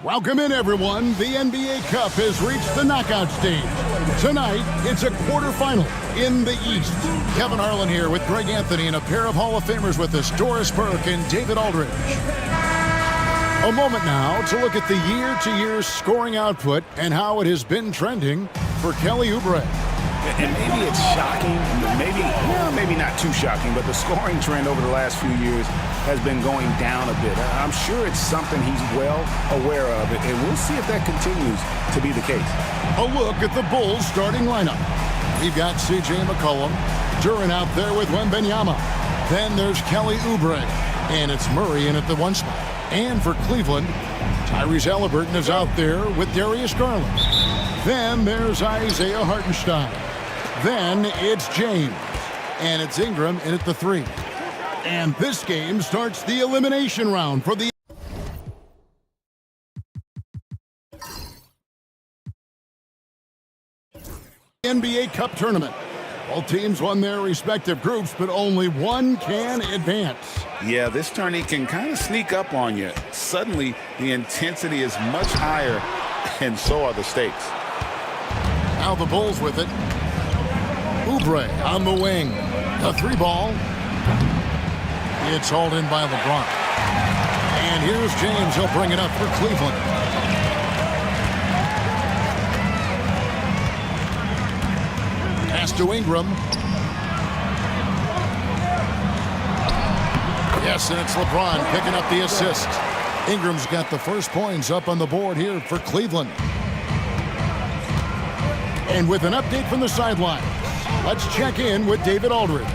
Welcome in, everyone. The NBA Cup has reached the knockout stage. Tonight, it's a quarterfinal in the East. Kevin Harlan here with Greg Anthony and a pair of Hall of Famers with us, Doris Burke and David Aldridge. A moment now to look at the year-to-year scoring output and how it has been trending for Kelly Oubre. And maybe it's shocking, maybe not too shocking, but the scoring trend over the last few years has been going down a bit. I'm sure it's something he's well aware of, and we'll see if that continues to be the case. A look at the Bulls starting lineup. We've got C.J. McCollum, Duren out there with Wembanyama. Then there's Kelly Oubre, and it's Murray in at the one spot. And for Cleveland, Tyrese Haliburton is out there with Darius Garland. Then there's Isaiah Hartenstein. Then it's James. And it's Ingram in at the 3. And this game starts the elimination round for the NBA Cup tournament. All teams won their respective groups, but only one can advance. Yeah, this tourney can kind of sneak up on you. Suddenly, the intensity is much higher, and so are the stakes. Now the Bulls with it. Oubre on the wing. The 3 ball. It's hauled in by LeBron. And here's James. He'll bring it up for Cleveland. Pass to Ingram. Yes, and it's LeBron picking up the assist. Ingram's got the first points up on the board here for Cleveland. And with an update from the sidelines, let's check in with David Aldridge.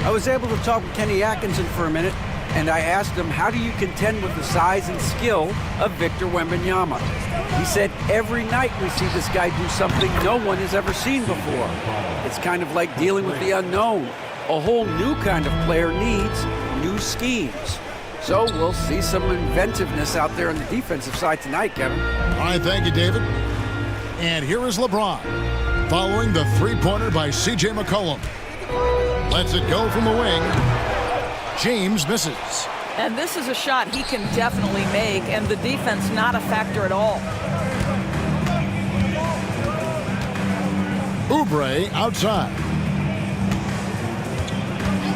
I was able to talk with Kenny Atkinson for a minute, and I asked him, how do you contend with the size and skill of Victor Wembanyama? He said, every night we see this guy do something no one has ever seen before. It's kind of like dealing with the unknown. A whole new kind of player needs new schemes. So we'll see some inventiveness out there on the defensive side tonight, Kevin. All right, thank you, David. And here is LeBron, following the three-pointer by C.J. McCollum. Lets it go from the wing. James misses. And this is a shot he can definitely make, and the defense not a factor at all. Oubre outside.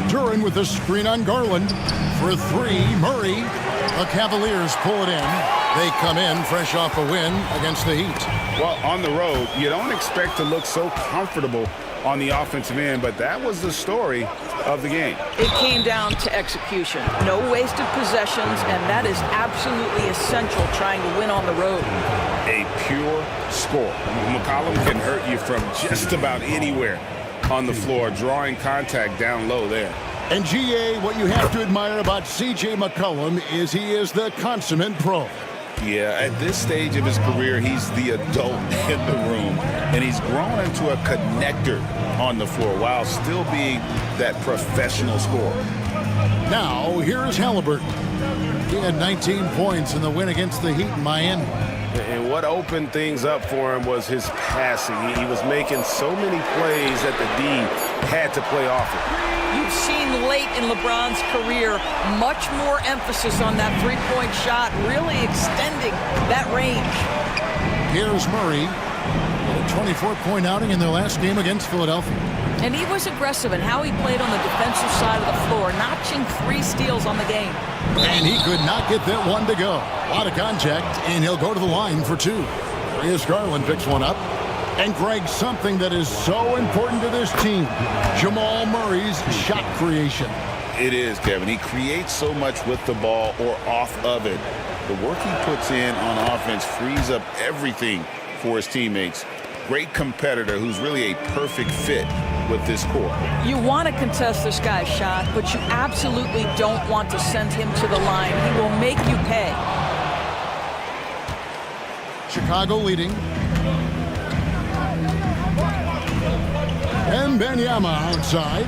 Duren with the screen on Garland. For 3, Murray. The Cavaliers pull it in. They come in fresh off a win against the Heat. Well, on the road, you don't expect to look so comfortable on the offensive end, but that was the story of the game. It came down to execution. No wasted possessions, and that is absolutely essential trying to win on the road. A pure score. McCollum can hurt you from just about anywhere on the floor, drawing contact down low there. And GA, what you have to admire about C.J. McCollum is he is the consummate pro. Yeah, at this stage of his career, he's the adult in the room, and he's grown into a connector on the floor while still being that professional scorer. Now, here's Haliburton. He had 19 points in the win against the Heat in Miami. And what opened things up for him was his passing. He was making so many plays that the D had to play off it. You've seen late in LeBron's career much more emphasis on that three-point shot, really extending that range. Here's Murray. A 24-point outing in their last game against Philadelphia. And he was aggressive in how he played on the defensive side of the floor, notching 3 steals on the game. And he could not get that one to go. A lot of contact, and he'll go to the line for 2. Darius Garland picks one up. And Greg, something that is so important to this team, Jamal Murray's shot creation. It is, Kevin. He creates so much with the ball or off of it. The work he puts in on offense frees up everything for his teammates. Great competitor who's really a perfect fit with this core. You want to contest this guy's shot, but you absolutely don't want to send him to the line. He will make you pay. Chicago leading. Wembanyama outside.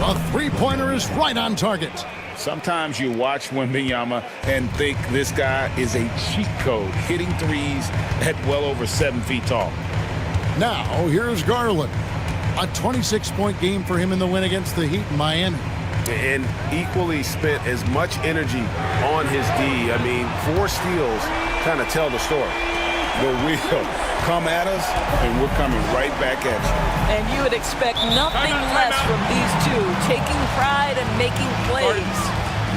A three-pointer is right on target. Sometimes you watch Wembanyama and think this guy is a cheat code, hitting threes at well over 7 feet tall. Now, here's Garland. A 26-point game for him in the win against the Heat in Miami. And equally spent as much energy on his D. I mean, 4 steals kind of tell the story. The real. Come at us, and we're coming right back at you. And you would expect nothing less from these two, taking pride and making plays.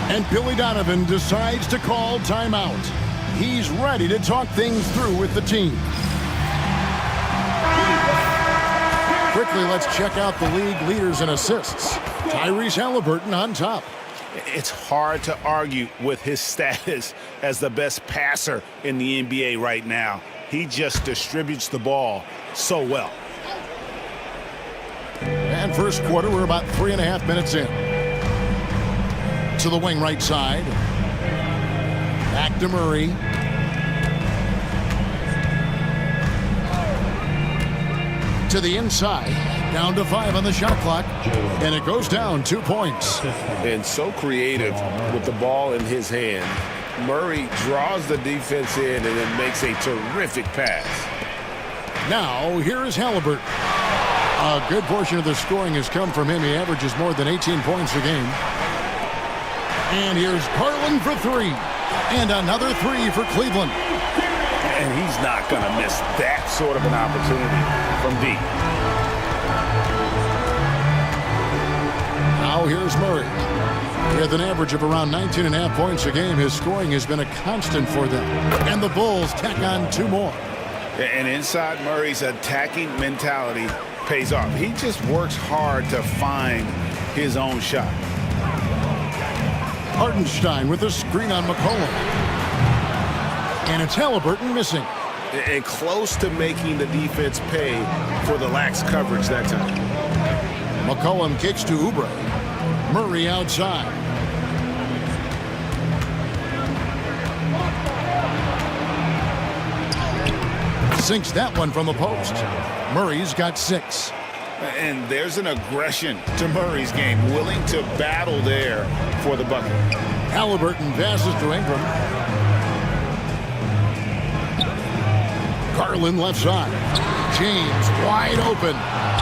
And Billy Donovan decides to call timeout. He's ready to talk things through with the team. Quickly, let's check out the league leaders in assists. Tyrese Halliburton on top. It's hard to argue with his status as the best passer in the NBA right now. He just distributes the ball so well. And first quarter, we're about 3.5 minutes in. To the wing right side. Back to Murray. To the inside. Down to 5 on the shot clock. And it goes down 2 points. And so creative with the ball in his hand. Murray draws the defense in and then makes a terrific pass. Now, here is Halliburton. A good portion of the scoring has come from him. He averages more than 18 points a game. And here's Garland for 3. And another 3 for Cleveland. And he's not going to miss that sort of an opportunity from deep. Now here's Murray. With an average of around 19.5 points a game, his scoring has been a constant for them. And the Bulls tack on 2 more. And inside Murray's attacking mentality pays off. He just works hard to find his own shot. Hartenstein with a screen on McCollum. And it's Halliburton missing. And close to making the defense pay for the lax coverage that time. McCollum kicks to Oubre. Murray outside. Sinks that one from the post. Murray's got 6. And there's an aggression to Murray's game, willing to battle there for the bucket. Halliburton passes to Ingram. Garland left side. James wide open.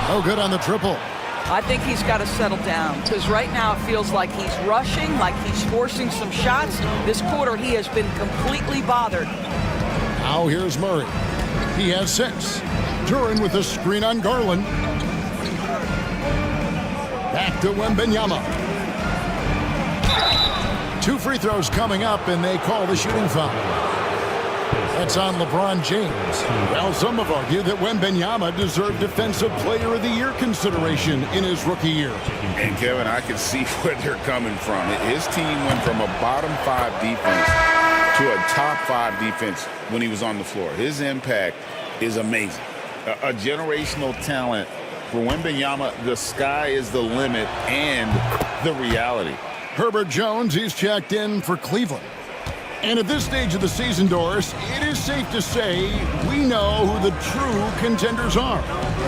No good on the triple. I think he's got to settle down because right now it feels like he's rushing, like he's forcing some shots. This quarter he has been completely bothered. Now here's Murray. He has 6. Duren with a screen on Garland. Back to Wembanyama. 2 free throws coming up, and they call the shooting foul. That's on LeBron James. Well, some have argued that Wembanyama deserved Defensive Player of the Year consideration in his rookie year. And, Kevin, I can see where they're coming from. His team went from a bottom 5 defense to a top 5 defense when he was on the floor. His impact is amazing. A generational talent. For Wembanyama, the sky is the limit and the reality. Herbert Jones, he's checked in for Cleveland. And at this stage of the season, Doris, it is safe to say we know who the true contenders are,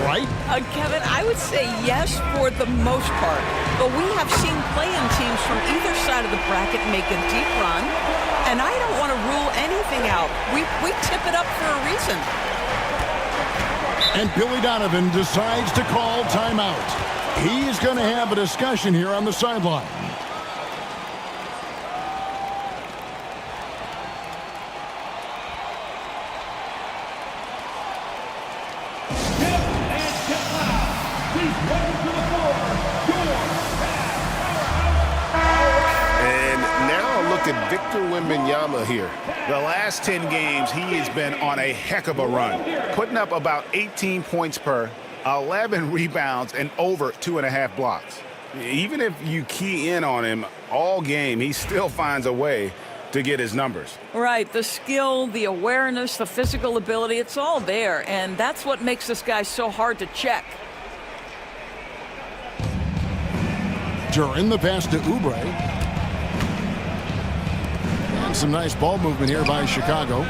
right? Kevin, I would say yes for the most part. But we have seen play-in teams from either side of the bracket make a deep run. And I don't want to rule anything out. We tip it up for a reason. And Billy Donovan decides to call timeout. He's going to have a discussion here on the sideline. At Victor Wembanyama here. The last 10 games, he has been on a heck of a run, putting up about 18 points per, 11 rebounds, and over 2.5 blocks. Even if you key in on him all game, he still finds a way to get his numbers. Right. The skill, the awareness, the physical ability, it's all there. And that's what makes this guy so hard to check. Duren the pass to Oubre. Some nice ball movement here by Chicago.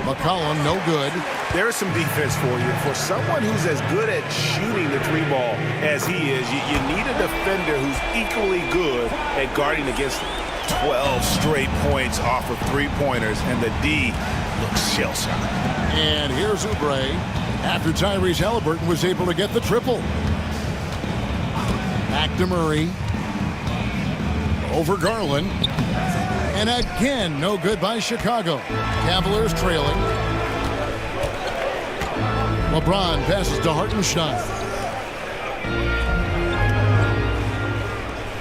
McCollum, no good. There is some defense for you. For someone who's as good at shooting the 3-ball as he is, you need a defender who's equally good at guarding against him. 12 straight points off of 3-pointers, and the D looks shell-shocked. And here's Oubre after Tyrese Halliburton was able to get the triple. Back to Murray. Over Garland. And again, no good by Chicago. Cavaliers trailing. LeBron passes to Hartenstein.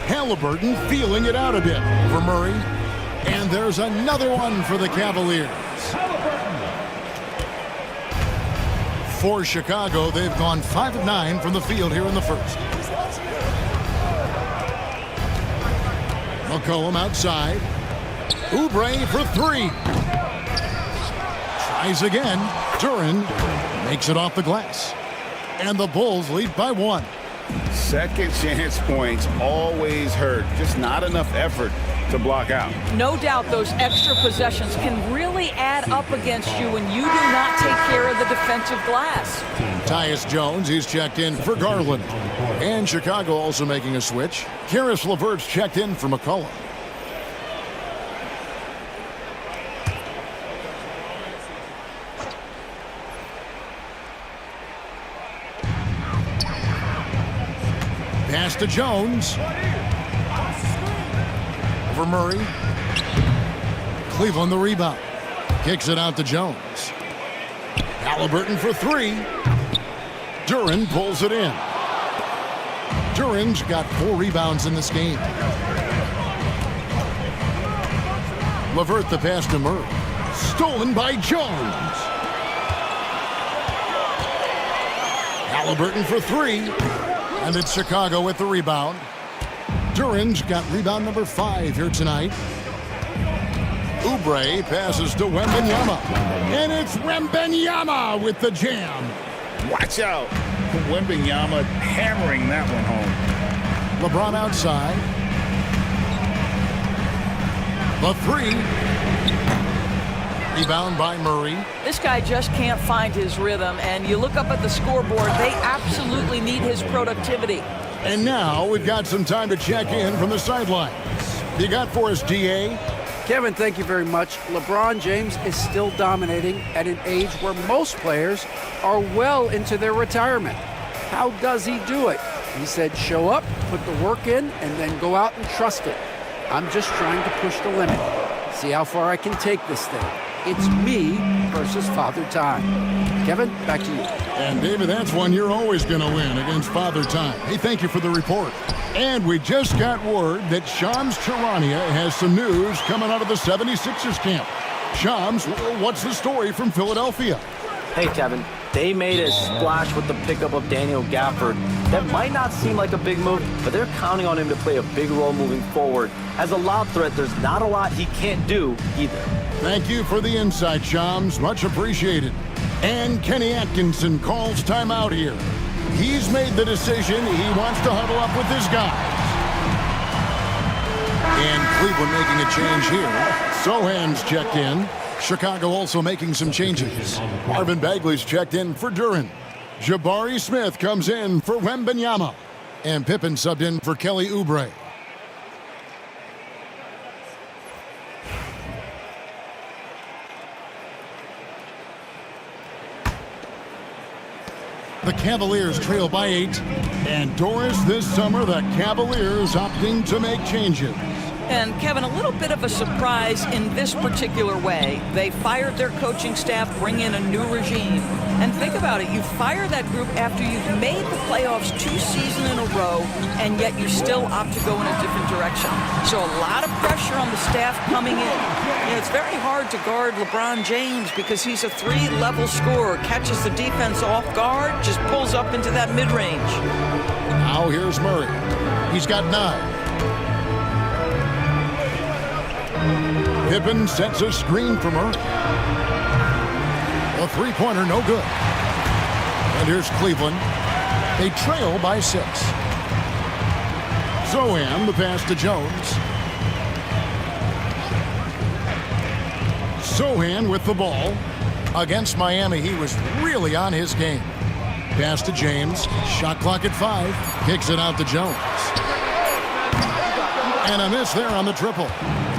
Halliburton feeling it out a bit for Murray. And there's another one for the Cavaliers. For Chicago, they've gone 5 of 9 from the field here in the first. McCollum outside. Oubre for 3. Tries again. Duren makes it off the glass. And the Bulls lead by 1. Second chance points always hurt. Just not enough effort to block out. No doubt those extra possessions can really add up against you when you do not take care of the defensive glass. Tyus Jones, he's checked in for Garland. And Chicago also making a switch. Karis LeVert's checked in for McCollum. Pass to Jones. Over Murray. Cleveland the rebound. Kicks it out to Jones. Halliburton for 3. Duren pulls it in. Duren's got 4 rebounds in this game. LeVert the pass to Murray. Stolen by Jones. Halliburton for 3. And it's Chicago with the rebound. Duren's got rebound number 5 here tonight. Oubre passes to Wembanyama. And it's Wembanyama with the jam. Watch out. Wembanyama hammering that one home. LeBron outside. The 3. Rebound by Murray. This guy just can't find his rhythm, and you look up at the scoreboard, they absolutely need his productivity. And now we've got some time to check in from the sidelines. You got for us, DA? Kevin, thank you very much. LeBron James is still dominating at an age where most players are well into their retirement. How does he do it? He said, show up, put the work in, and then go out and trust it. I'm just trying to push the limit. See how far I can take this thing. It's me versus Father Time. Kevin, back to you. And David, that's one you're always going to win against Father Time. Hey, thank you for the report. And we just got word that Shams Charania has some news coming out of the 76ers camp. Shams, what's the story from Philadelphia? Hey, Kevin. They made a splash with the pickup of Daniel Gafford. That might not seem like a big move, but they're counting on him to play a big role moving forward. As a lob threat, there's not a lot he can't do either. Thank you for the insight, Shams. Much appreciated. And Kenny Atkinson calls timeout here. He's made the decision he wants to huddle up with his guys. And Cleveland making a change here. Sohan's checked in. Chicago also making some changes. Marvin Bagley's checked in for Duren. Jabari Smith comes in for Wembanyama. And Pippen subbed in for Kelly Oubre. The Cavaliers trail by 8. And Doris, this summer, the Cavaliers opting to make changes. And Kevin, a little bit of a surprise in this particular way. They fired their coaching staff, bring in a new regime. And think about it, you fire that group after you've made the playoffs 2 seasons in a row, and yet you still opt to go in a different direction. So a lot of pressure on the staff coming in. You know, it's very hard to guard LeBron James because he's a 3-level scorer, catches the defense off guard, just pulls up into that mid-range. Now here's Murray. He's got 9. Pippen sets a screen for Murray. A 3-pointer, no good. And here's Cleveland. They trail by 6. Sohan, the pass to Jones. Sohan with the ball. Against Miami, he was really on his game. Pass to James. Shot clock at 5. Kicks it out to Jones. And a miss there on the triple.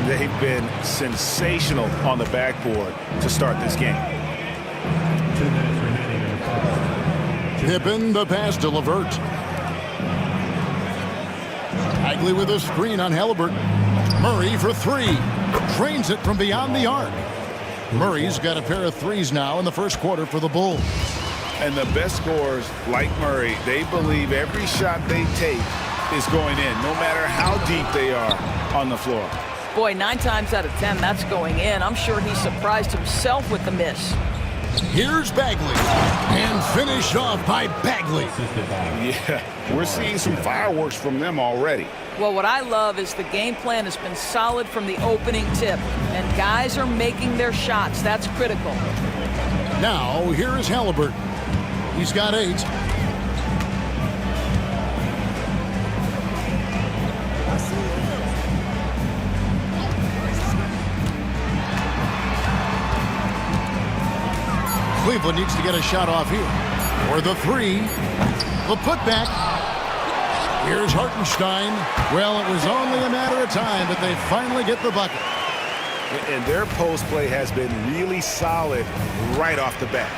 They've been sensational on the backboard to start this game. Pippen, the pass to LeVert. Bagley with a screen on Halliburton. Murray for 3. Drains it from beyond the arc. Murray's got a pair of threes now in the first quarter for the Bulls. And the best scorers, like Murray, they believe every shot they take is going in, no matter how deep they are on the floor. Boy, 9 times out of 10, that's going in. I'm sure he surprised himself with the miss. Here's Bagley. And finished off by Bagley. Yeah, we're seeing some fireworks from them already. Well, what I love is the game plan has been solid from the opening tip, and guys are making their shots. That's critical. Now, here is Halliburton. He's got 8. Cleveland needs to get a shot off here. For the 3. The putback. Here's Hartenstein. Well, it was only a matter of time, but they finally get the bucket. And their post play has been really solid right off the bat.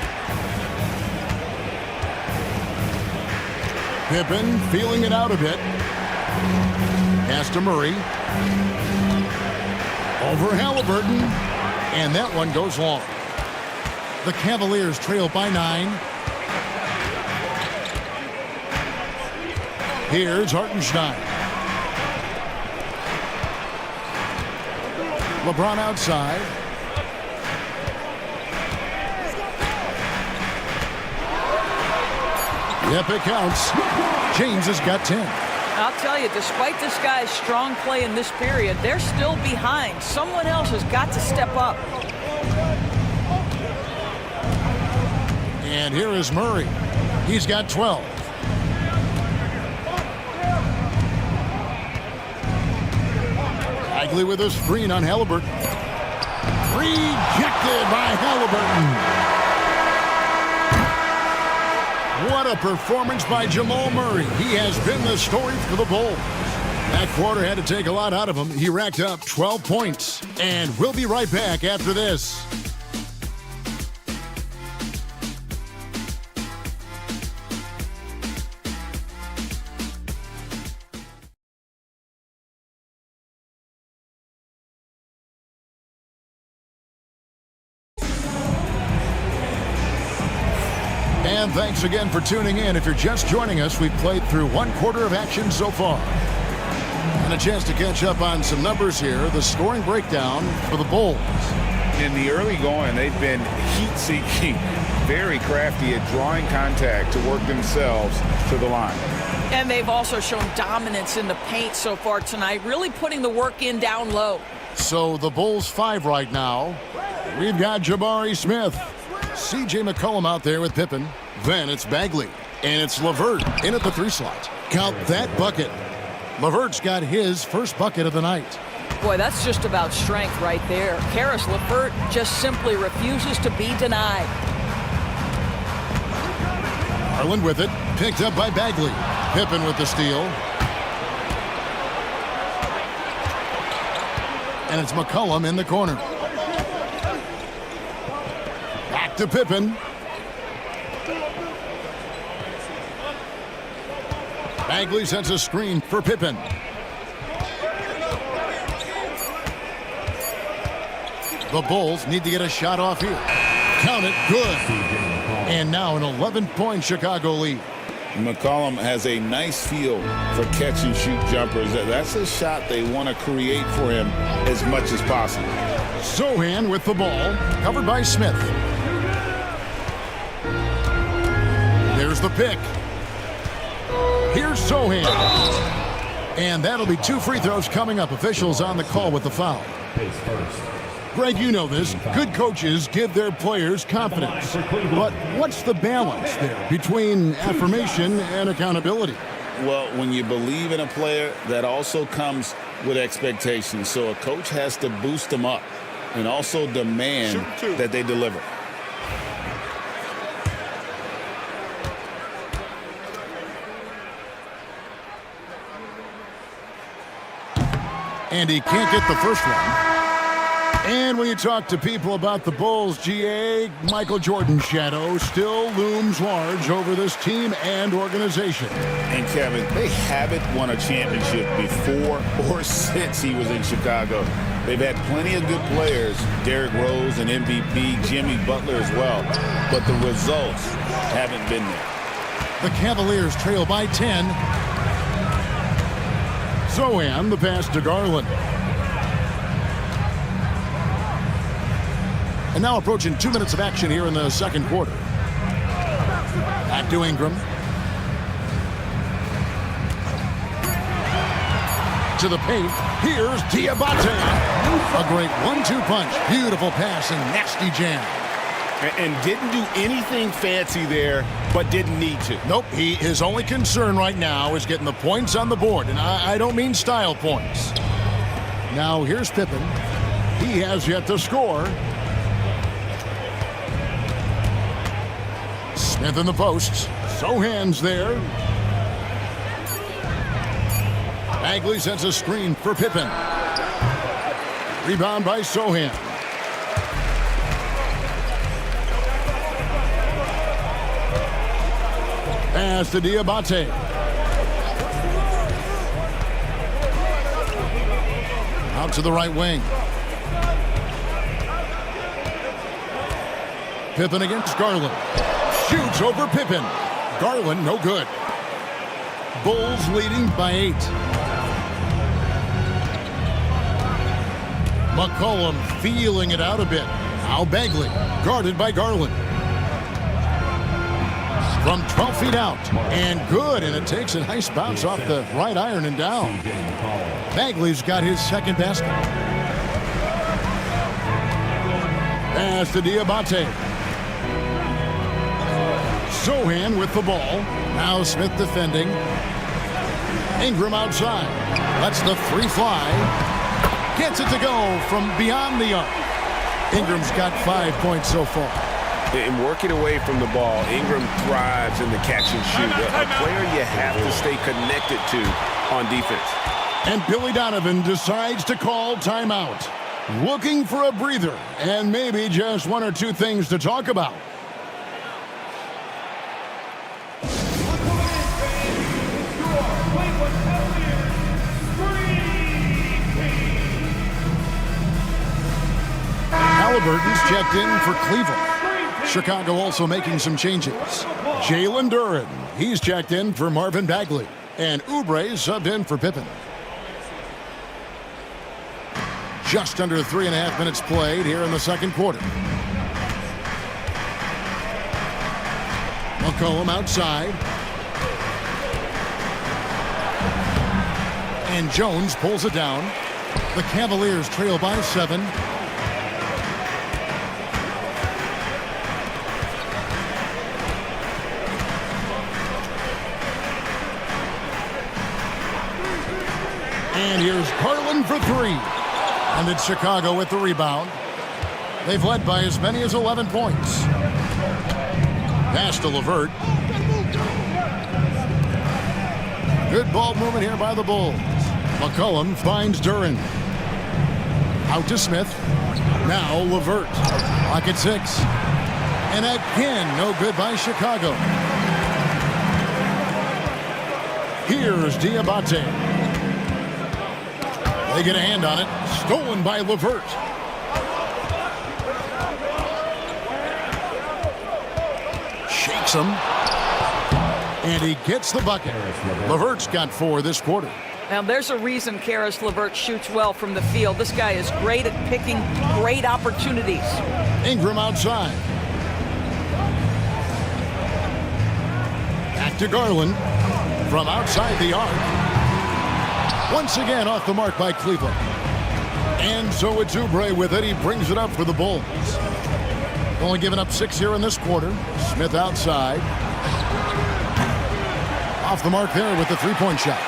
Pippen feeling it out a bit. Pass to Murray. Over Halliburton. And that one goes long. The Cavaliers trail by 9. Here's Hartenstein. LeBron outside. Yep, it counts. James has got 10. I'll tell you, despite this guy's strong play in this period, they're still behind. Someone else has got to step up. And here is Murray. He's got 12. Bagley with a screen on Halliburton. Rejected by Halliburton. What a performance by Jamal Murray. He has been the story for the Bulls. That quarter had to take a lot out of him. He racked up 12 points. And we'll be right back after this. And thanks again for tuning in. If you're just joining us, we've played through 1 quarter of action so far. And a chance to catch up on some numbers here. The scoring breakdown for the Bulls. In the early going, they've been heat-seeking, very crafty at drawing contact to work themselves to the line. And they've also shown dominance in the paint so far tonight, really putting the work in down low. So the Bulls 5 right now. We've got Jabari Smith. C.J. McCollum out there with Pippen. Then it's Bagley. And it's LeVert in at the 3 slot. Count that bucket. LeVert's got his first bucket of the night. Boy, that's just about strength right there. Caris LeVert just simply refuses to be denied. Garland with it. Picked up by Bagley. Pippen with the steal. And it's McCollum in the corner. Back to Pippen. Bagley sets a screen for Pippen. The Bulls need to get a shot off here. Count it, good. And now an 11-point Chicago lead. McCollum has a nice feel for catch-and-shoot jumpers. That's a shot they want to create for him as much as possible. Sochan with the ball, covered by Smith. There's the pick. Here's Sochan. And that'll be 2 free throws coming up. Officials on the call with the foul. Greg, you know this. Good coaches give their players confidence. But what's the balance there between affirmation and accountability? Well, when you believe in a player, that also comes with expectations. So a coach has to boost them up and also demand that they deliver. And he can't get the first one. And when you talk to people about the Bulls, GA, Michael Jordan's shadow still looms large over this team and organization. And Kevin, they haven't won a championship before or since he was in Chicago. They've had plenty of good players, Derrick Rose and MVP, Jimmy Butler as well, but the results haven't been there. The Cavaliers trail by 10. Sochan, the pass to Garland. And now approaching 2 minutes of action here in the second quarter. Back to Ingram. To the paint. Here's Diabate. A great 1-2 punch. Beautiful pass and nasty jam. And didn't do anything fancy there, but didn't need to. Nope. His only concern right now is getting the points on the board. And I don't mean style points. Now here's Pippen. He has yet to score. Smith in the posts. Sochan's there. Bagley sends a screen for Pippen. Rebound by Sochan. Pass to Diabate. Out to the right wing. Pippen against Garland. Shoots over Pippen. Garland, no good. Bulls leading by 8. McCollum feeling it out a bit. Now Bagley, guarded by Garland. From 12 feet out. And good, and it takes a nice bounce off the right iron and down. Bagley's got his second basket. Pass to Diabate. Sochan with the ball. Now Smith defending. Ingram outside. Lets the three fly. Gets it to go from beyond the arc. Ingram's got 5 points so far. In working away from the ball, Ingram thrives in the catch and shoot. A player you have to stay connected to on defense. And Billy Donovan decides to call timeout. Looking for a breather and maybe just 1 or 2 things to talk about. Halliburton's checked in for Cleveland. Chicago also making some changes. Jalen Duren, he's checked in for Marvin Bagley. And Oubre subbed in for Pippen. Just under 3.5 minutes played here in the second quarter. McCollum outside. And Jones pulls it down. The Cavaliers trail by 7. And here's Garland for 3. And it's Chicago with the rebound. They've led by as many as 11 points. Pass to LeVert. Good ball movement here by the Bulls. McCollum finds Duren. Out to Smith. Now LeVert. Clock at 6. And again, no good by Chicago. Here's Diabate. They get a hand on it. Stolen by LeVert. Shakes him. And he gets the bucket. LeVert's got 4 this quarter. Now, there's a reason Caris LeVert shoots well from the field. This guy is great at picking great opportunities. Ingram outside. Back to Garland. From outside the arc. Once again off the mark by Cleveland. And so it's Oubre with it. He brings it up for the Bulls. Only giving up 6 here in this quarter. Smith outside. Off the mark there with the three-point shot.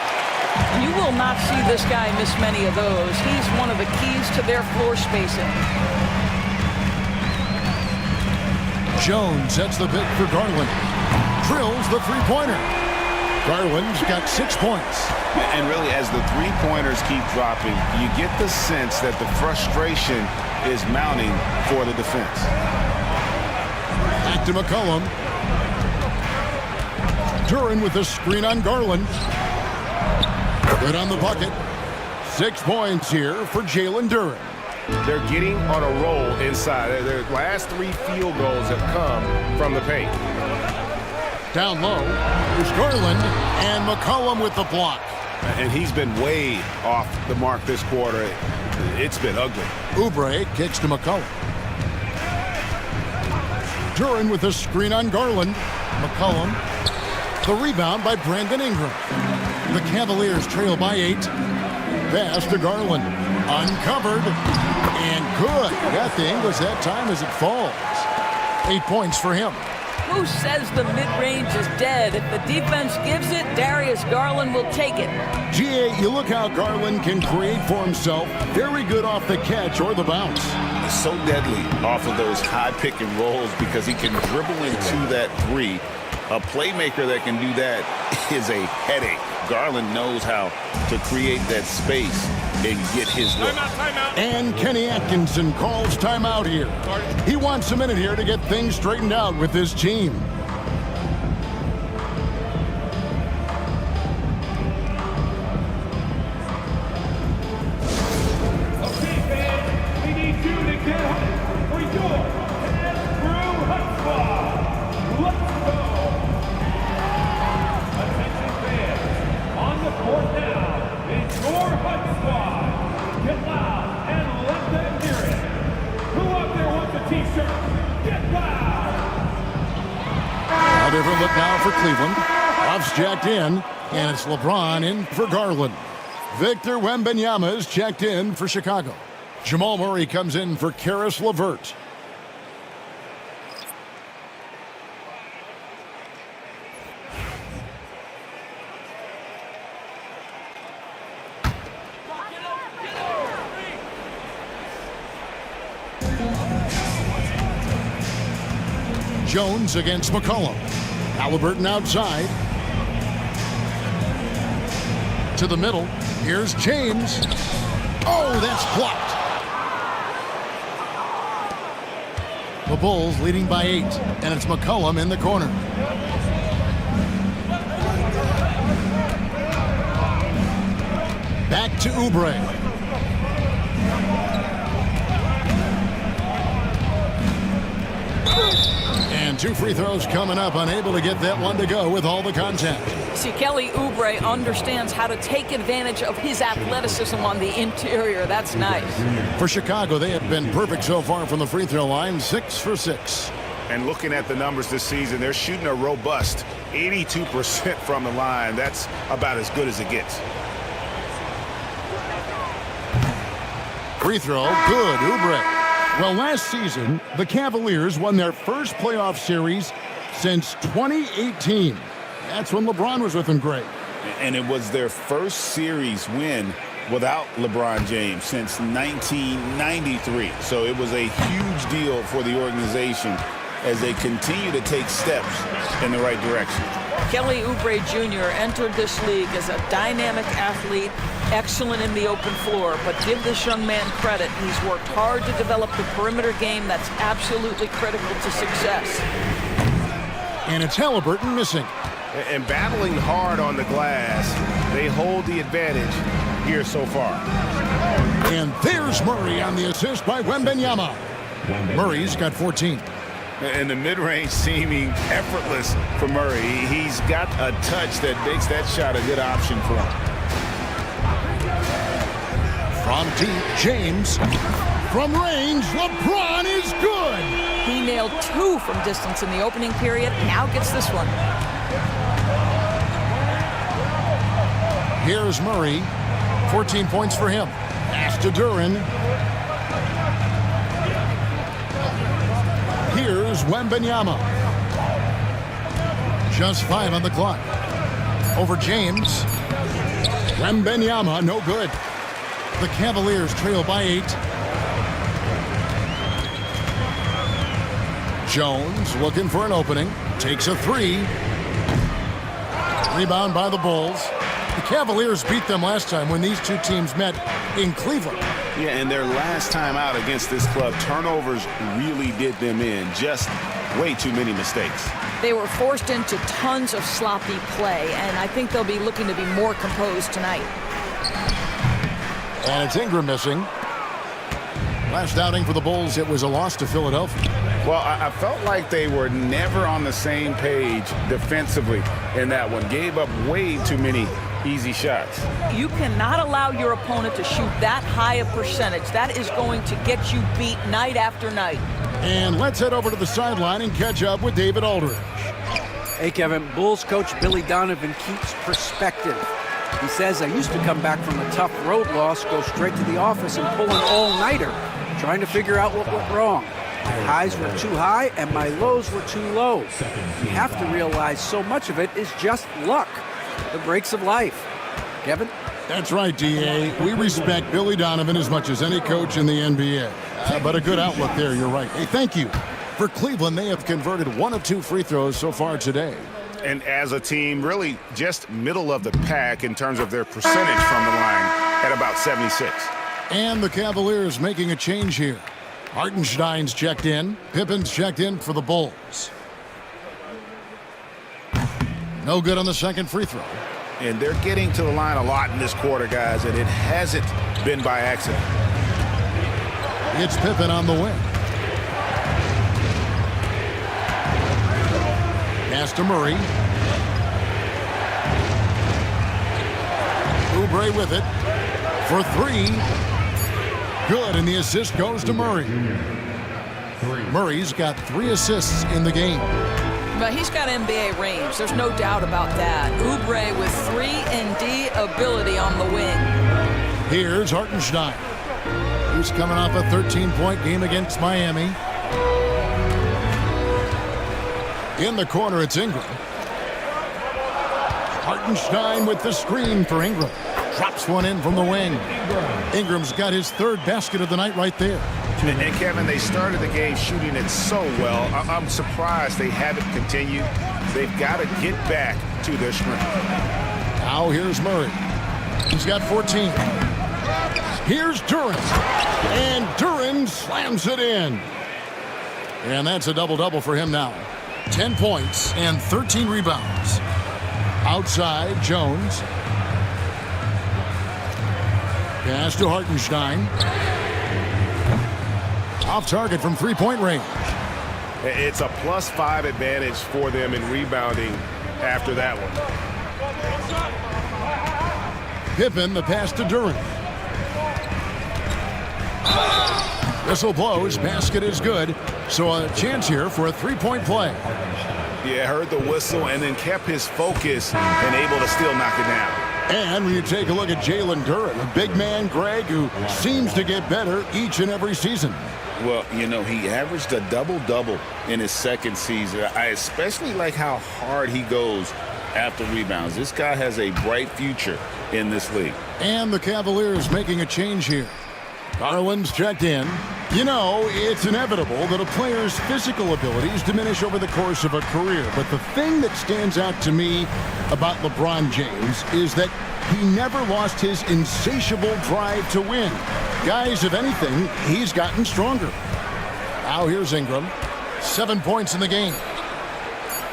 You will not see this guy miss many of those. He's one of the keys to their floor spacing. Jones sets the pick for Garland. Drills the three-pointer. Garland's got 6 points. And really, as the three-pointers keep dropping, you get the sense that the frustration is mounting for the defense. Back to McCollum. Duren with the screen on Garland. Good on the bucket. 6 points here for Jalen Duren. They're getting on a roll inside. Their last 3 field goals have come from the paint. Down low, there's Garland, and McCollum with the block. And he's been way off the mark this quarter. It's been ugly. Oubre kicks to McCollum. Duren with the screen on Garland. McCollum. The rebound by Brandon Ingram. The Cavaliers trail by 8. Pass to Garland. Uncovered. And good. Got the English that time as it falls. 8 points for him. Who says the mid-range is dead? If the defense gives it, Darius Garland will take it. GA, you look how Garland can create for himself. Very good off the catch or the bounce. So deadly off of those high pick and rolls because he can dribble into that three. A playmaker that can do that is a headache. Garland knows how to create that space and get his look. And Kenny Atkinson calls timeout here. He wants a minute here to get things straightened out with his team. Okay, fans, we need you to get up for your Hasbro Hut Squad. Let's go! Attention fans, on the court now is your Hut Squad. Get loud and let them hear it. Who up there wants a t-shirt? Get loud! A different look now for Cleveland. Buff's jacked in, and it's LeBron in for Garland. Victor Wembanyama is checked in for Chicago. Jamal Murray comes in for Karis LeVert. Jones against McCollum. Halliburton outside. To the middle. Here's James. Oh, that's blocked. The Bulls leading by 8, and it's McCollum in the corner. Back to Oubre. And 2 free throws coming up, unable to get that one to go with all the contact. See, Kelly Oubre understands how to take advantage of his athleticism on the interior. That's nice. For Chicago, they have been perfect so far from the free throw line, 6 for 6. And looking at the numbers this season, they're shooting a robust 82% from the line. That's about as good as it gets. Free throw, good, Oubre. Well, last season, the Cavaliers won their first playoff series since 2018. That's when LeBron was with them great. And it was their first series win without LeBron James since 1993. So it was a huge deal for the organization as they continue to take steps in the right direction. Kelly Oubre Jr. entered this league as a dynamic athlete, excellent in the open floor, but give this young man credit. He's worked hard to develop the perimeter game that's absolutely critical to success. And it's Halliburton missing. And battling hard on the glass, they hold the advantage here so far. And there's Murray on the assist by Wembanyama. Murray's got 14. And the mid-range seeming effortless for Murray. He's got a touch that makes that shot a good option for him. From deep, James. From range, LeBron is good. He nailed 2 from distance in the opening period, now gets this one. Here's Murray. 14 points for him. Pass to Duren. Here's Wembanyama. Just 5 on the clock. Over James. Wembanyama, no good. The Cavaliers trail by 8. Jones looking for an opening. Takes a 3. Rebound by the Bulls. The Cavaliers beat them last time when these two teams met in Cleveland. Yeah, and their last time out against this club, turnovers really did them in. Just way too many mistakes. They were forced into tons of sloppy play, and I think they'll be looking to be more composed tonight. And it's Ingram missing. Last outing for the Bulls, it was a loss to Philadelphia. Well, I felt like they were never on the same page defensively in that one. Gave up way too many easy shots. You cannot allow your opponent to shoot that high a percentage. That is going to get you beat night after night. And let's head over to the sideline and catch up with David Aldridge. Hey, Kevin, Bulls coach Billy Donovan keeps perspective. He says, I used to come back from a tough road loss, go straight to the office and pull an all-nighter, trying to figure out what went wrong. My highs were too high and my lows were too low. You have to realize so much of it is just luck, the breaks of life. Kevin? That's right, D.A. We respect Billy Donovan as much as any coach in the NBA. But a good outlook there, you're right. Hey, thank you. For Cleveland, they have converted 1 of 2 free throws so far today. And as a team, really just middle of the pack in terms of their percentage from the line at about 76. And the Cavaliers making a change here. Hartenstein's checked in. Pippen's checked in for the Bulls. No good on the second free throw. And they're getting to the line a lot in this quarter, guys, and it hasn't been by accident. It's Pippen on the wing. Pass to Murray. Oubre with it for 3. Good, and the assist goes to Murray. Murray's got 3 assists in the game. But he's got NBA range. There's no doubt about that. Oubre with 3-and-D ability on the wing. Here's Hartenstein. He's coming off a 13-point game against Miami. In the corner, it's Ingram. Hartenstein with the screen for Ingram. Drops one in from the wing. Ingram's got his 3rd basket of the night right there. And Kevin, they started the game shooting it so well. I'm surprised they haven't continued. They've got to get back to their strength. Now here's Murray. He's got 14. Here's Duren. And Duren slams it in. And that's a double-double for him now. 10 points and 13 rebounds. Outside, Jones. Pass to Hartenstein. Off target from 3-point range. It's a +5 advantage for them in rebounding after that one. Pippen, the pass to Duren. Whistle blows, basket is good. So a chance here for a 3-point play. Yeah, heard the whistle and then kept his focus and able to still knock it down. And when you take a look at Jalen Duren, a big man, Greg, who seems to get better each and every season. Well, you know, he averaged a double-double in his 2nd season. I especially like how hard he goes after rebounds. This guy has a bright future in this league. And the Cavaliers making a change here. Garland's checked in. You know, it's inevitable that a player's physical abilities diminish over the course of a career. But the thing that stands out to me about LeBron James is that he never lost his insatiable drive to win. Guys, if anything, he's gotten stronger. Now here's Ingram. 7 points in the game.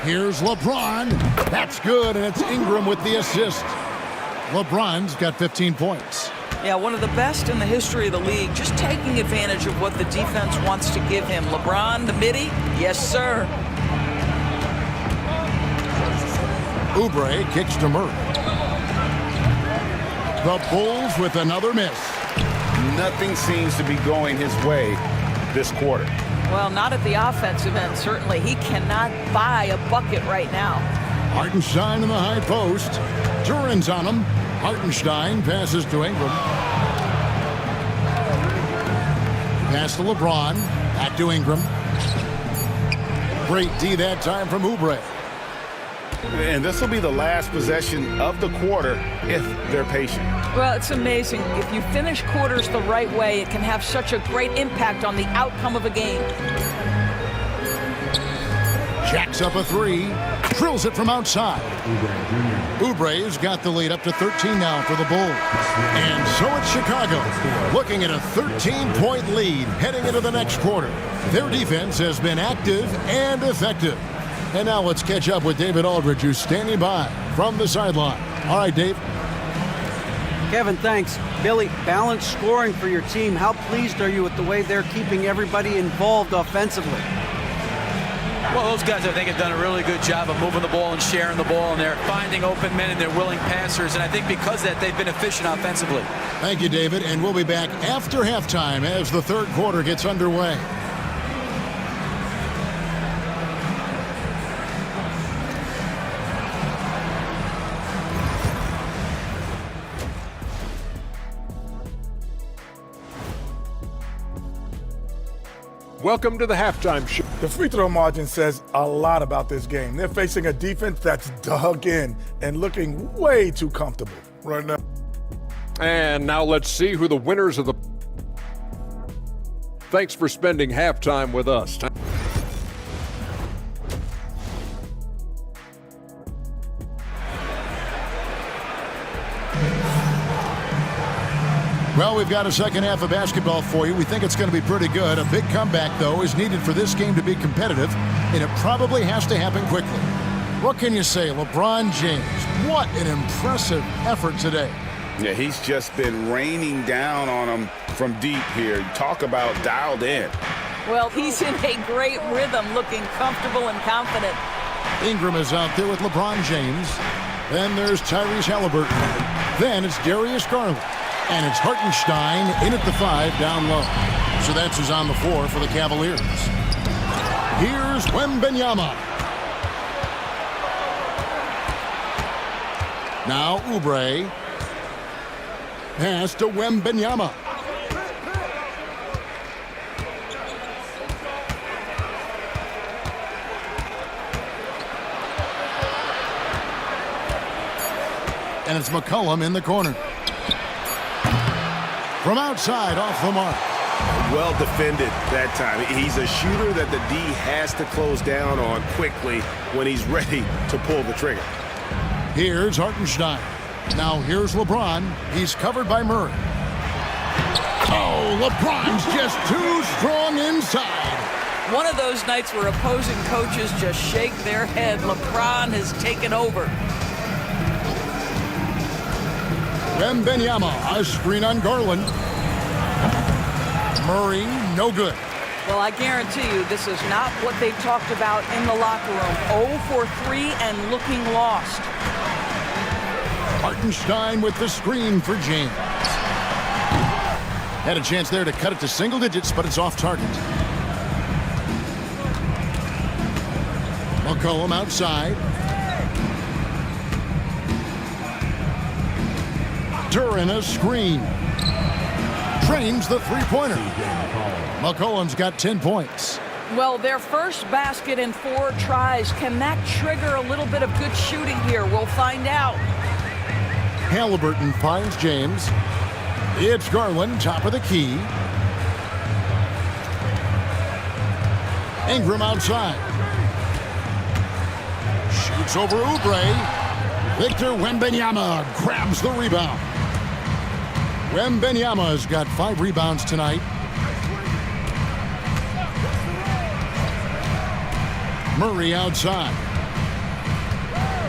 Here's LeBron. That's good, and it's Ingram with the assist. LeBron's got 15 points. Yeah, one of the best in the history of the league, just taking advantage of what the defense wants to give him. LeBron, the midi, yes, sir. Oubre kicks to Murray. The Bulls with another miss. Nothing seems to be going his way this quarter. Well, not at the offensive end, certainly. He cannot buy a bucket right now. Hartenstein in the high post. Duren's on him. Hartenstein passes to Ingram. Pass to LeBron. Back to Ingram. Great D that time from Oubre. And this will be the last possession of the quarter if they're patient. Well, it's amazing. If you finish quarters the right way, it can have such a great impact on the outcome of a game. Jacks up a three. Drills it from outside. Oubre's got the lead up to 13 now for the Bulls. And so it's Chicago, looking at a 13-point lead heading into the next quarter. Their defense has been active and effective. And now let's catch up with David Aldridge, who's standing by from the sideline. All right, Dave. Kevin, thanks. Billy, balanced scoring for your team. How pleased are you with the way they're keeping everybody involved offensively? Well, those guys, I think, have done a really good job of moving the ball and sharing the ball, and they're finding open men and they're willing passers, and I think because of that, they've been efficient offensively. Thank you, David, and we'll be back after halftime as the third quarter gets underway. Welcome to the halftime show. The free throw margin says a lot about this game. They're facing a defense that's dug in and looking way too comfortable right now. And now let's see who the winners of the... Thanks for spending halftime with us. Well, we've got a second half of basketball for you. We think it's going to be pretty good. A big comeback, though, is needed for this game to be competitive, and it probably has to happen quickly. What can you say? LeBron James, what an impressive effort today. Yeah, he's just been raining down on them from deep here. Talk about dialed in. Well, he's in a great rhythm, looking comfortable and confident. Ingram is out there with LeBron James. Then there's Tyrese Halliburton. Then it's Darius Garland. And it's Hartenstein in at the 5 down low. So that's who's on the floor for the Cavaliers. Here's Wembanyama. Now Oubre. Pass to Wembanyama. And it's McCollum in the corner. From outside, off the mark. Well defended that time. He's a shooter that the D has to close down on quickly when he's ready to pull the trigger. Here's Hartenstein. Now here's LeBron. He's covered by Murray. Oh, LeBron's just too strong inside. One of those nights where opposing coaches just shake their head. LeBron has taken over. Wembanyama, a screen on Garland. Murray, no good. Well, I guarantee you this is not what they talked about in the locker room. 0 for 3 and looking lost. Hartenstein with the screen for James. Had a chance there to cut it to single digits, but it's off target. McCollum outside. Duran a screen. Trains the three-pointer. McCollum's got 10 points. Well, their first basket in 4 tries. Can that trigger a little bit of good shooting here? We'll find out. Halliburton finds James. It's Garland, top of the key. Ingram outside. Shoots over Oubre. Victor Wembanyama grabs the rebound. Wembanyama's got 5 rebounds tonight. Murray outside.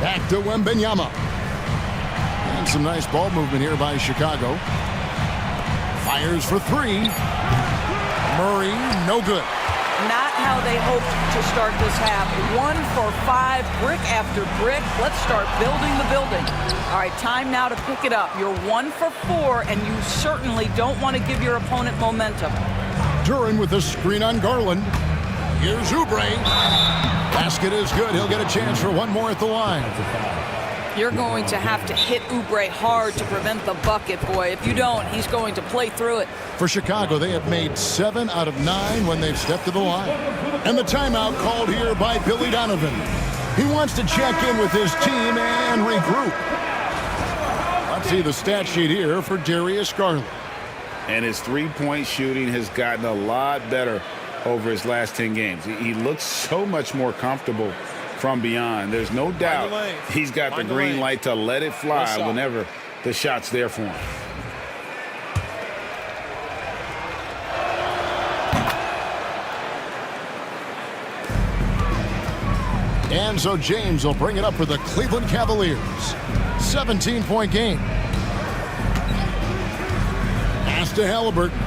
Back to Wembanyama. And some nice ball movement here by Chicago. Fires for 3. Murray, no good. Not how they hoped to start this half. 1 for 5, brick after brick. Let's start building the building. All right, time now to pick it up. You're 1 for 4, and you certainly don't want to give your opponent momentum. Duran with the screen on Garland. Here's Oubre. Basket is good. He'll get a chance for one more at the line. You're going to have to hit Oubre hard to prevent the bucket, boy. If you don't, he's going to play through it. For Chicago, they have made 7 out of 9 when they've stepped to the line. And the timeout called here by Billy Donovan. He wants to check in with his team and regroup. Let's see the stat sheet here for Darius Garland. And his three-point shooting has gotten a lot better over his last 10 games. He looks so much more comfortable from beyond. There's no doubt he's got the green light to let it fly whenever the shot's there for him. And so James will bring it up for the Cleveland Cavaliers. 17-point game. Pass to Halliburton.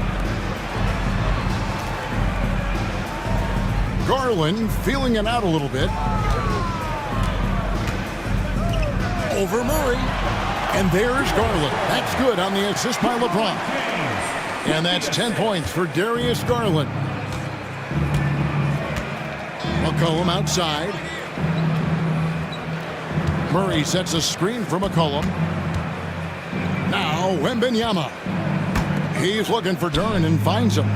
Garland feeling it out a little bit. Over Murray. And there's Garland. That's good on the assist by LeBron. And that's 10 points for Darius Garland. McCollum outside. Murray sets a screen for McCollum. Now Wembanyama. He's looking for Duren and finds him.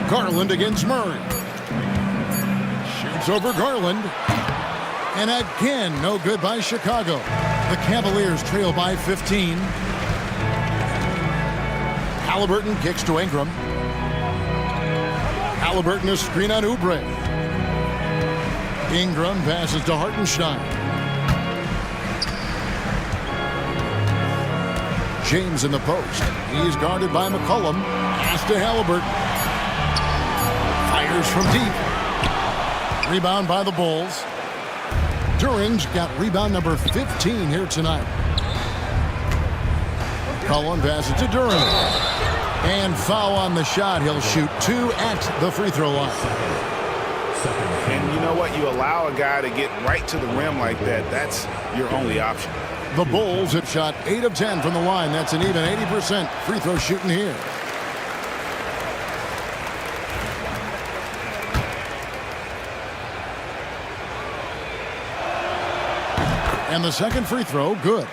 Garland against Murray. Shoots over Garland. And again, no good by Chicago. The Cavaliers trail by 15. Halliburton kicks to Ingram. Halliburton a screen on Oubre. Ingram passes to Hartenstein. James in the post. He's guarded by McCollum. Pass to Halliburton. Fires from deep. Rebound by the Bulls. Duren's got rebound number 15 here tonight. McCollum passes to Duren. And foul on the shot. He'll shoot 2 at the free throw line. And you know what? You allow a guy to get right to the rim like that. That's your only option. The Bulls have shot 8 of 10 from the line. That's an even 80% free throw shooting here. And the second free throw, good.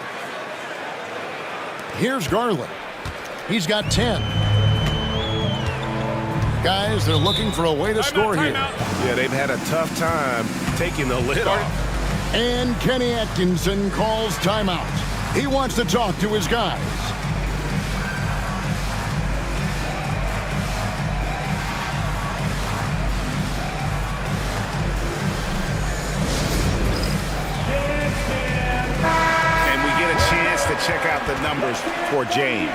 Here's Garland. He's got 10. Guys, they're looking for a way to score here. Yeah, they've had a tough time taking the lid off. And Kenny Atkinson calls timeout. He wants to talk to his guys. And we get a chance to check out the numbers for James.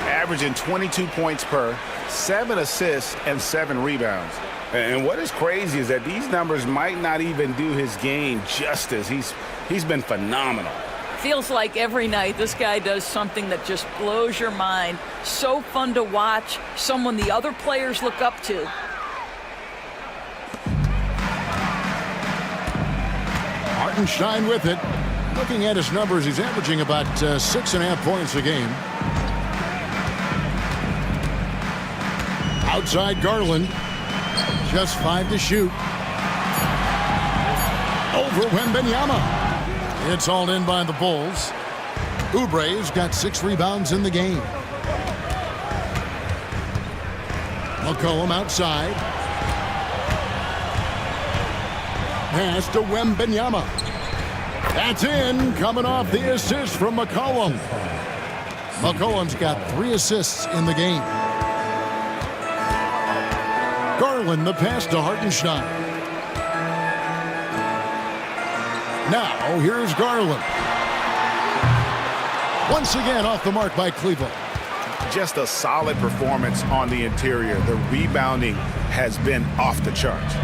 Averaging 22 points per, 7 assists, and 7 rebounds. And what is crazy is that these numbers might not even do his game justice. He's been phenomenal. Feels like every night this guy does something that just blows your mind. So fun to watch, someone the other players look up to. Hartenstein with it. Looking at his numbers, he's averaging about 6.5 points a game. Outside Garland. Just 5 to shoot. Over Wembanyama. It's hauled in by the Bulls. Oubre's got 6 rebounds in the game. McCollum outside. Pass to Wembanyama. That's in, coming off the assist from McCollum. McCollum's got 3 assists in the game. Garland the pass to Hartenstein. Now here's Garland. Once again off the mark by Cleveland. Just a solid performance on the interior. The rebounding has been off the charts.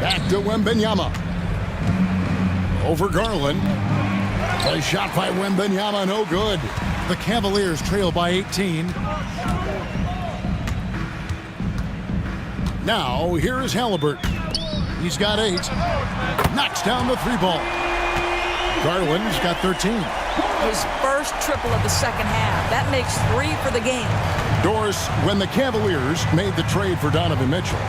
Back to Wembanyama. Over Garland. A shot by Wembanyama, no good. The Cavaliers trail by 18. Now, here is Halliburton. He's got 8. Knocks down the 3-ball. Garland's got 13. His first triple of the second half. That makes 3 for the game. Doris, when the Cavaliers made the trade for Donovan Mitchell,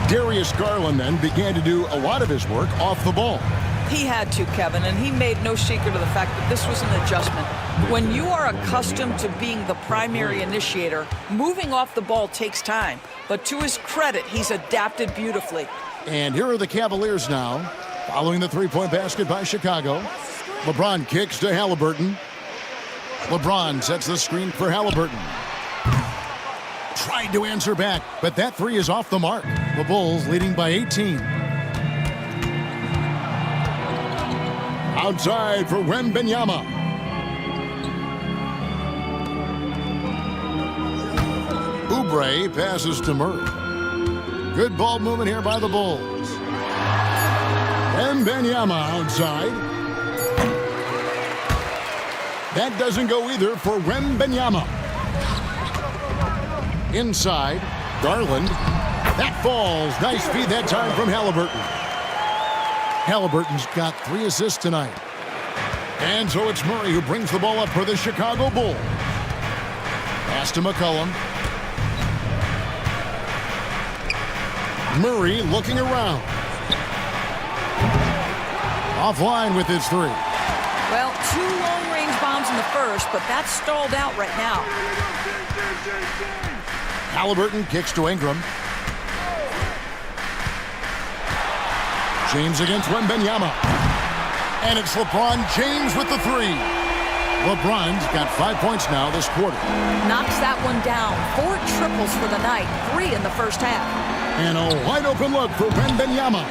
Darius Garland then began to do a lot of his work off the ball. He had to, Kevin, and he made no secret of the fact that this was an adjustment. When you are accustomed to being the primary initiator, moving off the ball takes time. But to his credit, he's adapted beautifully. And here are the Cavaliers now, following the 3-point basket by Chicago. LeBron kicks to Halliburton. LeBron sets the screen for Halliburton. Tried to answer back, but that three is off the mark. The Bulls leading by 18. Outside for Wembanyama. Oubre passes to Murray. Good ball movement here by the Bulls. Wembanyama outside. That doesn't go either for Wembanyama. Inside, Garland. That falls. Nice feed that time from Halliburton. Halliburton's got 3 assists tonight. And so it's Murray who brings the ball up for the Chicago Bulls. Pass to McCollum. Murray looking around. Offline with his 3. Well, 2 long-range bombs in the first, but that's stalled out right now. Halliburton kicks to Ingram. James against Wembanyama. And it's LeBron James with the 3. LeBron's got 5 points now this quarter. Knocks that one down. 4 triples for the night. 3 in the first half. And a wide open look for Wembanyama.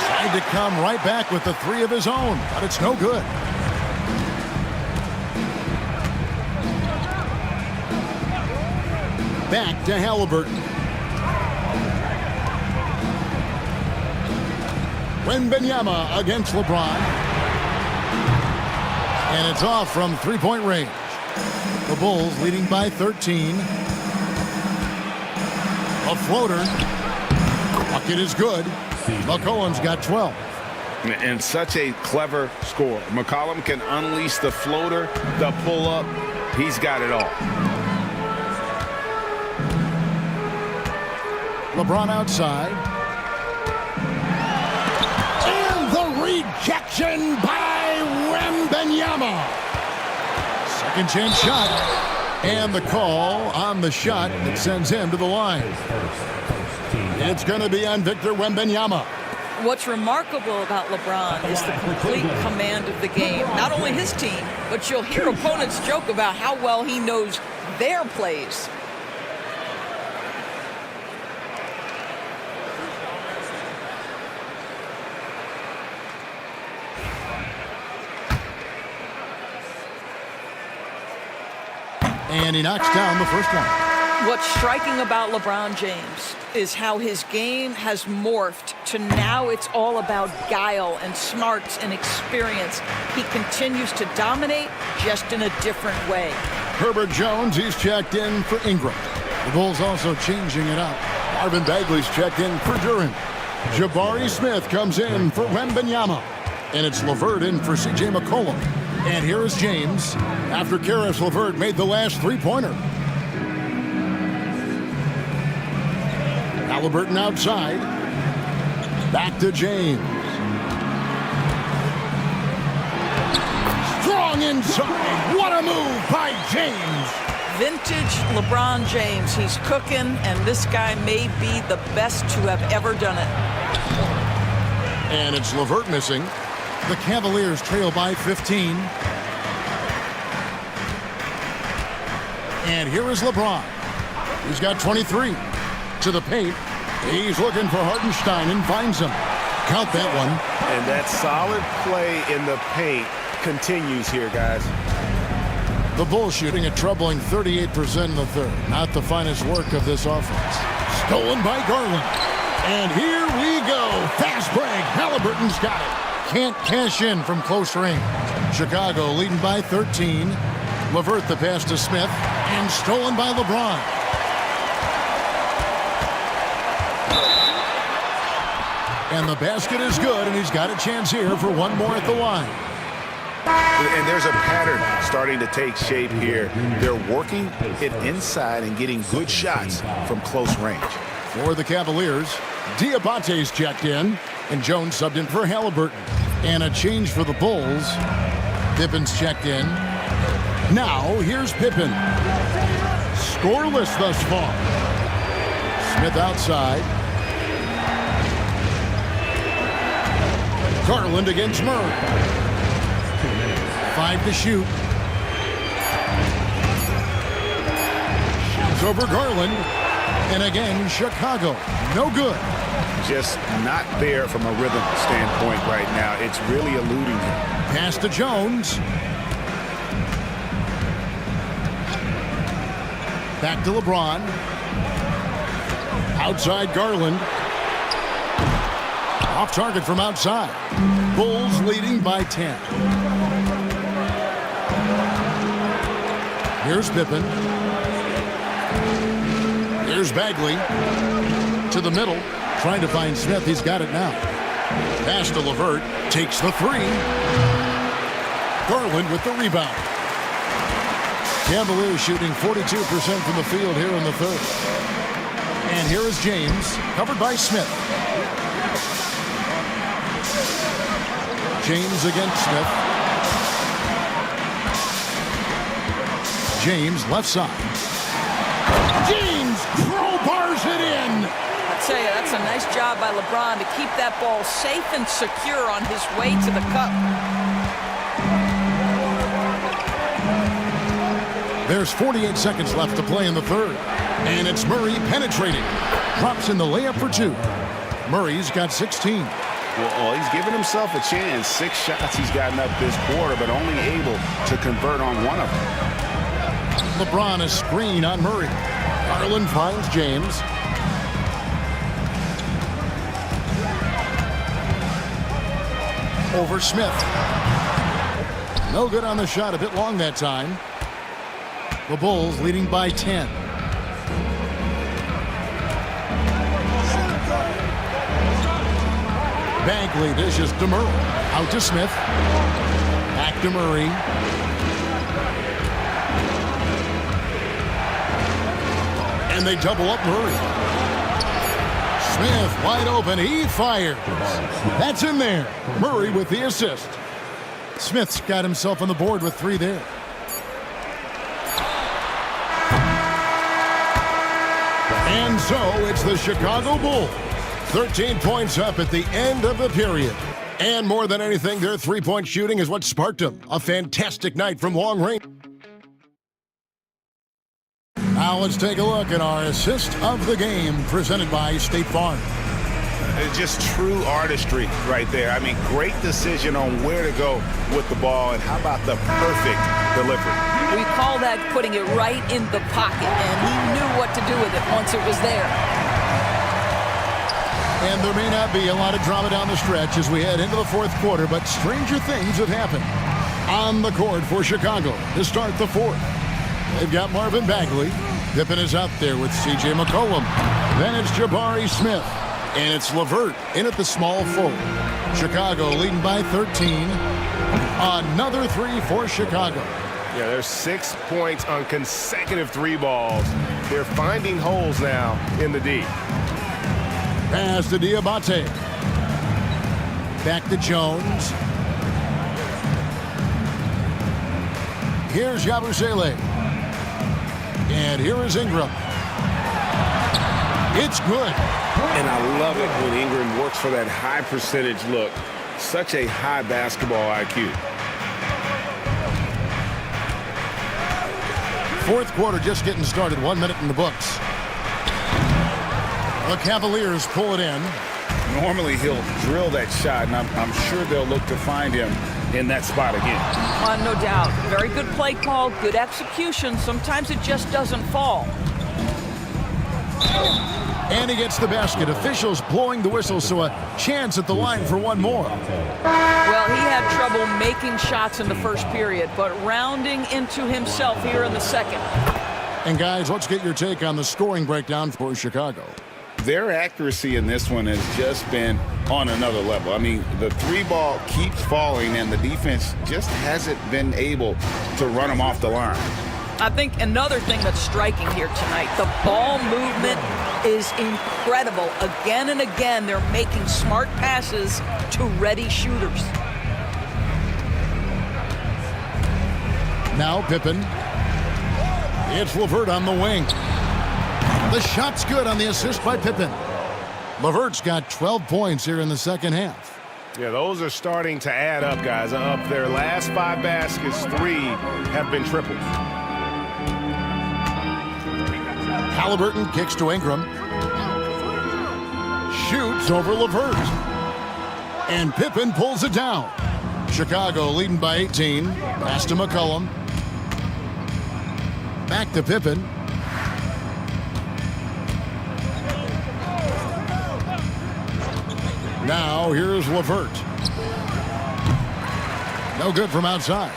Tried to come right back with the 3 of his own, but it's no good. Back to Halliburton. Wembanyama against LeBron. And it's off from 3-point range. The Bulls leading by 13. A floater. Bucket is good. McCollum's got 12. And such a clever score. McCollum can unleash the floater, the pull-up. He's got it all. LeBron outside. And the rejection by Wembanyama. Second chance shot. And the call on the shot that sends him to the line. It's going to be on Victor Wembanyama. What's remarkable about LeBron is the complete command of the game. Not only his team, but you'll hear opponents joke about how well he knows their plays. And he knocks down the first one. What's striking about LeBron James is how his game has morphed to now it's all about guile and smarts and experience. He continues to dominate just in a different way. Herbert Jones, he's checked in for Ingram. The Bulls also changing it up. Marvin Bagley's checked in for Duren. Jabari Smith comes in for Wembanyama. And it's LeVert in for C.J. McCollum. And here is James after Karis LeVert made the last 3-pointer. Halliburton outside. Back to James. Strong inside. What a move by James. Vintage LeBron James. He's cooking, and this guy may be the best to have ever done it. And it's LeVert missing. The Cavaliers trail by 15. And here is LeBron. He's got 23. To the paint. He's looking for Hartenstein and finds him. Count that one. And that solid play in the paint continues here, guys. The Bulls shooting a troubling 38% in the third. Not the finest work of this offense. Stolen by Garland. And here we go. Fast break. Halliburton's got it. Can't cash in from close range. Chicago leading by 13. LeVert the pass to Smith. And stolen by LeBron. And the basket is good, and he's got a chance here for one more at the line. And there's a pattern starting to take shape here. They're working it inside and getting good shots from close range. For the Cavaliers, Diabate's checked in, and Jones subbed in for Halliburton. And a change for the Bulls. Pippen's checked in. Now, here's Pippen. Scoreless thus far. Smith outside. Garland against Murray. 5 to shoot. James over Garland. And again, Chicago, no good. Just not there from a rhythm standpoint right now. It's really eluding him. Pass to Jones. Back to LeBron. Outside Garland. Off target from outside. Bulls leading by 10. Here's Pippen. Here's Bagley. To the middle. Trying to find Smith. He's got it now. Pass to LeVert. Takes the three. Garland with the rebound. Cavaliers shooting 42% from the field here in the third. And here is James, covered by Smith. James against Smith. James left side. James crowbars it in. I tell you, that's a nice job by LeBron to keep that ball safe and secure on his way to the cup. There's 48 seconds left to play in the third. And it's Murray penetrating. Drops in the layup for two. Murray's got 16. Well, he's given himself a chance. 6 shots he's gotten up this quarter, but only able to convert on one of them. LeBron a screen on Murray. Garland finds James. Over Smith. No good on the shot. A bit long that time. The Bulls leading by 10. Bagley dishes to Murray. Out to Smith. Back to Murray. And they double up Murray. Smith wide open. He fires. That's in there. Murray with the assist. Smith's got himself on the board with 3 there. And so it's the Chicago Bulls. 13 points up at the end of the period. And more than anything, their three-point shooting is what sparked them. A fantastic night from long range. Now let's take a look at our assist of the game presented by State Farm. It's just true artistry right there. I mean, great decision on where to go with the ball, and how about the perfect delivery? We call that putting it right in the pocket, and he knew what to do with it once it was there. And there may not be a lot of drama down the stretch as we head into the fourth quarter, but stranger things have happened on the court for Chicago to start the fourth. They've got Marvin Bagley. Pippen is out there with C.J. McCollum. Then it's Jabari Smith. And it's LeVert in at the small forward. Chicago leading by 13. Another 3 for Chicago. Yeah, there's 6 points on consecutive 3 balls. They're finding holes now in the D. Pass to Diabate. Back to Jones. Here's Yabusele. And here is Ingram. It's good. And I love it when Ingram works for that high percentage look. Such a high basketball IQ. Fourth quarter just getting started. 1 minute in the books. The Cavaliers pull it in. Normally he'll drill that shot, and I'm sure they'll look to find him in that spot again. No doubt. Very good play call, good execution. Sometimes it just doesn't fall. And he gets the basket. Officials blowing the whistle, so a chance at the line for one more. Well, he had trouble making shots in the first period, but rounding into himself here in the second. And guys, let's get your take on the scoring breakdown for Chicago. Their accuracy in this one has just been on another level. I mean, the 3-ball keeps falling, and the defense just hasn't been able to run them off the line. I think another thing that's striking here tonight, the ball movement is incredible. Again and again, they're making smart passes to ready shooters. Now Pippen. It's LeVert on the wing. The shot's good on the assist by Pippen. LeVert's got 12 points here in the second half. Yeah, those are starting to add up, guys. Of their last 5 baskets, 3 have been triples. Halliburton kicks to Ingram. Shoots over LeVert. And Pippen pulls it down. Chicago leading by 18. Pass to McCollum. Back to Pippen. Now here's LeVert. No good from outside.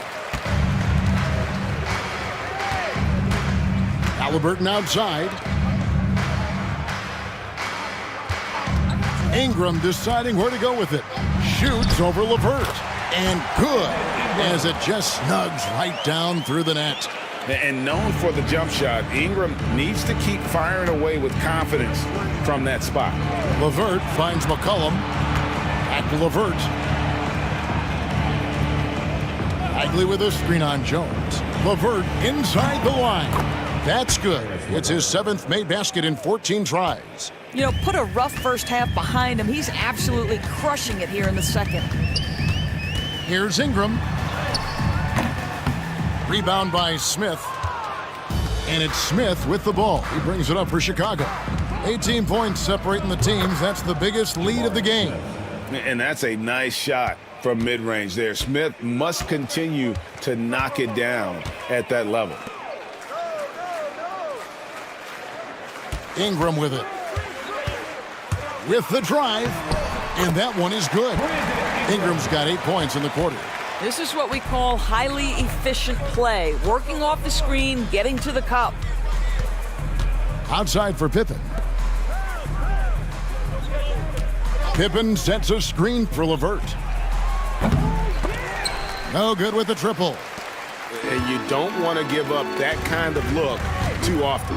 Halliburton outside. Ingram deciding where to go with it. Shoots over LeVert. And good, as it just snugs right down through the net. And known for the jump shot, Ingram needs to keep firing away with confidence from that spot. LeVert finds McCollum. Back to LeVert. Bagley with a screen on Jones. LeVert inside the line. That's good. It's his 7th made basket in 14 tries. You know, put a rough first half behind him. He's absolutely crushing it here in the second. Here's Ingram. Rebound by Smith. And it's Smith with the ball. He brings it up for Chicago. 18 points separating the teams. That's the biggest lead of the game. And that's a nice shot from mid-range there. Smith must continue to knock it down at that level. Ingram with it. With the drive. And that one is good. Ingram's got 8 points in the quarter. This is what we call highly efficient play. Working off the screen, getting to the cup. Outside for Pippen. Pippen sets a screen for LeVert. No good with the triple. And you don't want to give up that kind of look too often.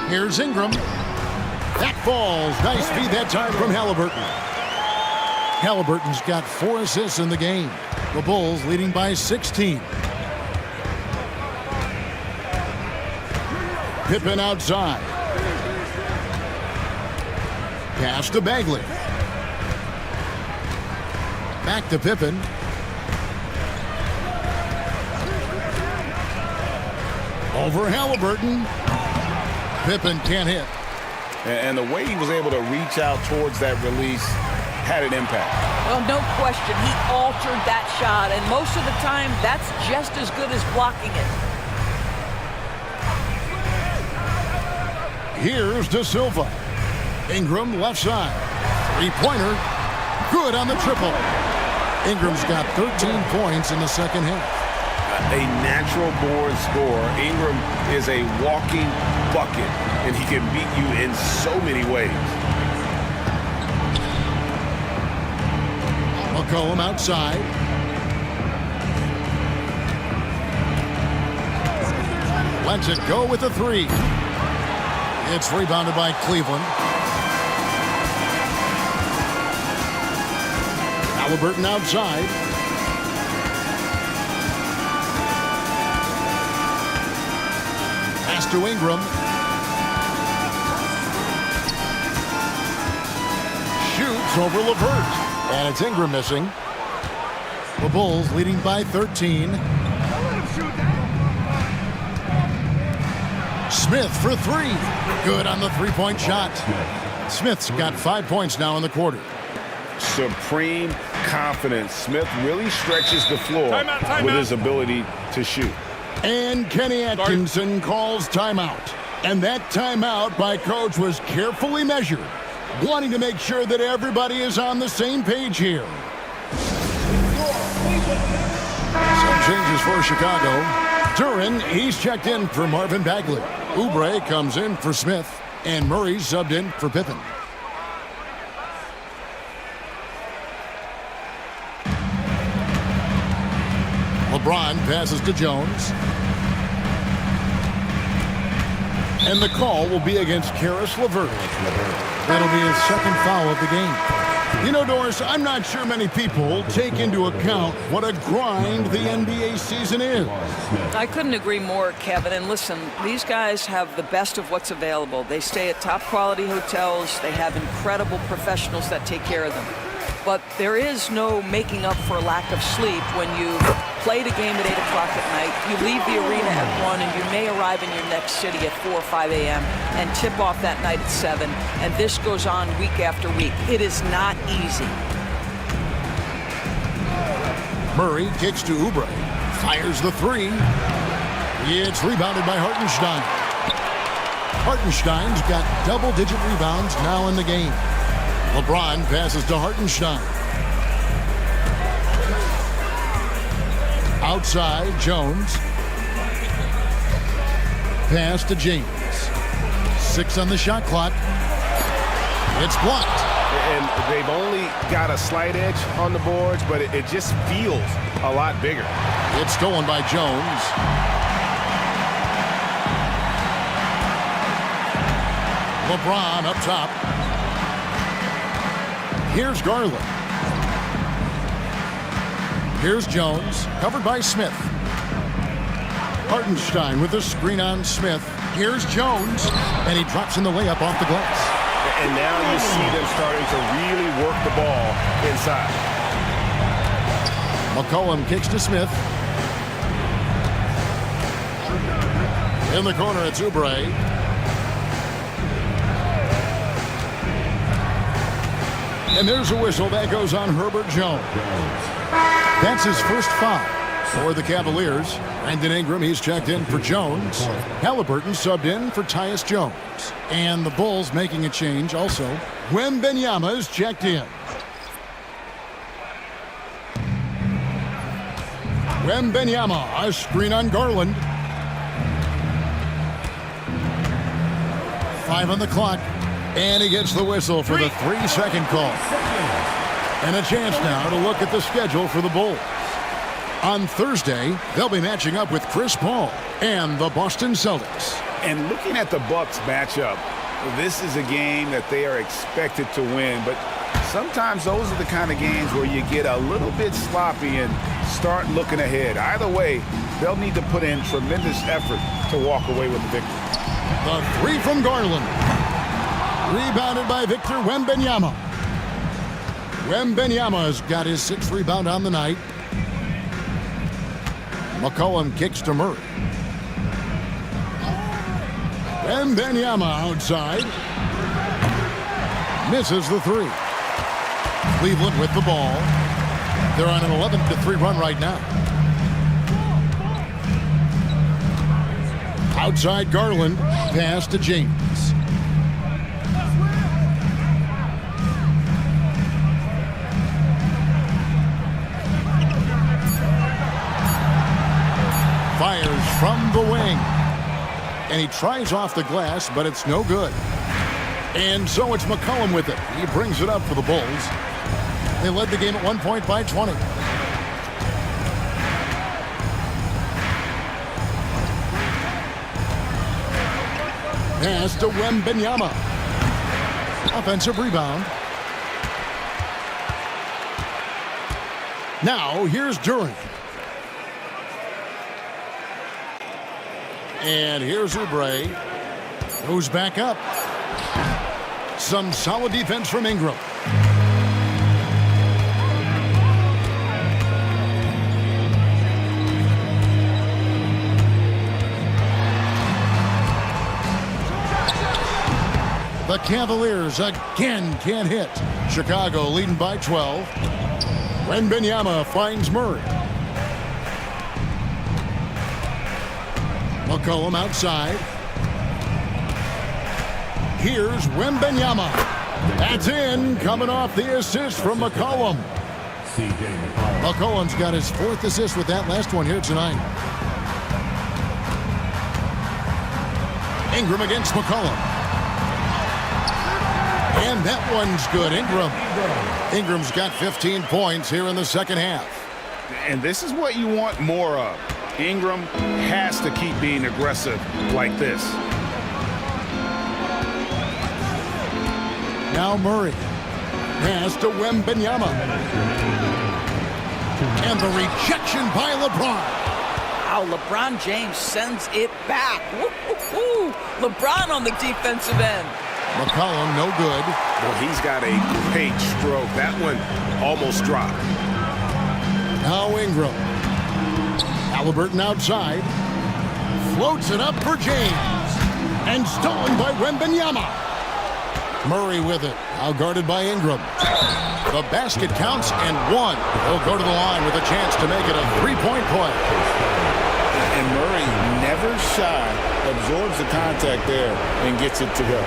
Here's Ingram. That falls. Nice feed that time from Halliburton. Halliburton's got 4 assists in the game. The Bulls leading by 16. Pippen outside. Pass to Bagley. Back to Pippen. Over Halliburton. Pippen can't hit. And the way he was able to reach out towards that release had an impact. Well, no question. He altered that shot, and most of the time, that's just as good as blocking it. Here's De Silva. Ingram left side. 3-pointer. Good on the triple. Ingram's got 13 points in the second half. A natural born scorer. Ingram is a walking bucket, and he can beat you in so many ways. McCollum outside. Lets it go with the 3. It's rebounded by Cleveland. Halliburton outside. Pass to Ingram. Shoots over LeVert. And it's Ingram missing. The Bulls leading by 13. Smith for 3. Good on the 3-point shot. Smith's got 5 points now in the quarter. Supreme confidence. Smith really stretches the floor with his ability to shoot. And Kenny Atkinson calls timeout. And that timeout by coach was carefully measured, wanting to make sure that everybody is on the same page here. Some changes for Chicago. Duren, he's checked in for Marvin Bagley. Oubre comes in for Smith. And Murray subbed in for Pippen. LeBron passes to Jones. And the call will be against Caris LeVert. That'll be his second foul of the game. You know, Doris, I'm not sure many people take into account what a grind the NBA season is. I couldn't agree more, Kevin. And listen, these guys have the best of what's available. They stay at top quality hotels. They have incredible professionals that take care of them. but there is no making up for lack of sleep when you played a game at 8 o'clock at night, you leave the arena at 1, and you may arrive in your next city at 4 or 5 a.m. and tip off that night at 7, and this goes on week after week. It is not easy. Murray kicks to Oubre, fires the three. It's rebounded by Hartenstein. Hartenstein's got double-digit rebounds now in the game. LeBron passes to Hartenstein. Outside, Jones. Pass to James. 6 on the shot clock. It's blocked. And they've only got a slight edge on the boards, but it just feels a lot bigger. It's stolen by Jones. LeBron up top. Here's Garland. Here's Jones, covered by Smith. Hartenstein with the screen on Smith. Here's Jones, and he drops in the layup off the glass. And now you see them starting to really work the ball inside. McCollum kicks to Smith. In the corner, it's Oubre. And there's a whistle that goes on Herbert Jones. That's his first foul for the Cavaliers. Brandon Ingram, he's checked in for Jones. Halliburton subbed in for Tyus Jones. And the Bulls making a change also. Wembanyama is checked in. Wembanyama, a screen on Garland. 5 on the clock. And he gets the whistle for the 3-second call. And a chance now to look at the schedule for the Bulls. On Thursday, they'll be matching up with Chris Paul and the Boston Celtics. And looking at the Bucks matchup, this is a game that they are expected to win. But sometimes those are the kind of games where you get a little bit sloppy and start looking ahead. Either way, they'll need to put in tremendous effort to walk away with the victory. The 3 from Garland. Rebounded by Victor Wembanyama. Wembanyama's got his 6th rebound on the night. McCollum kicks to Murray. Wembanyama outside. Misses the 3. Cleveland with the ball. They're on an 11-3 run right now. Outside Garland. Pass to James. Fires from the wing. And he tries off the glass, but it's no good. And so it's McCollum with it. He brings it up for the Bulls. They led the game at 1 point by 20. Pass to Wembanyama. Offensive rebound. Now here's Durant. And here's Oubre, who's back up. Some solid defense from Ingram. The Cavaliers again can't hit. Chicago leading by 12. Wembanyama finds Murray. McCollum outside. Here's Wembanyama. That's in, coming off the assist from McCollum. McCollum's got his 4th assist with that last one here tonight. Ingram against McCollum. And that one's good. Ingram's got 15 points here in the second half. And this is what you want more of. Ingram has to keep being aggressive like this. Now Murray. Pass to Wembanyama. And the rejection by LeBron. Wow, LeBron James sends it back. Woo-hoo-hoo. LeBron on the defensive end. McCollum, no good. Well, he's got a great stroke. That one almost dropped. Now Ingram. Halliburton outside. Floats it up for James. And stolen by Wembanyama. Murray with it. Now guarded by Ingram. The basket counts and one. He'll go to the line with a chance to make it a three-point play. And Murray, never shy, absorbs the contact there and gets it to go.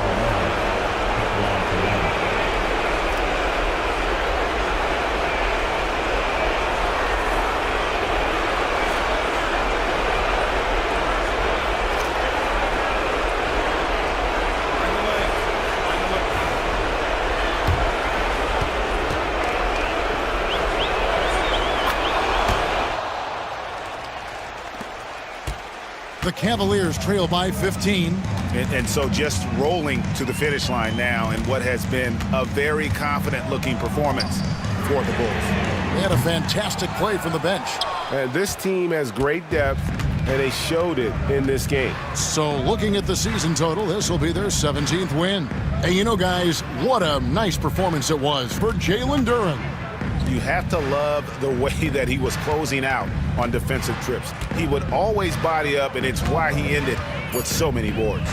The Cavaliers trail by 15. And so just rolling to the finish line now in what has been a very confident-looking performance for the Bulls. They had a fantastic play from the bench. And this team has great depth, and they showed it in this game. So looking at the season total, this will be their 17th win. And you know, guys, what a nice performance it was for Jalen Duren. You have to love the way that he was closing out on defensive trips. He would always body up, and it's why he ended with so many boards.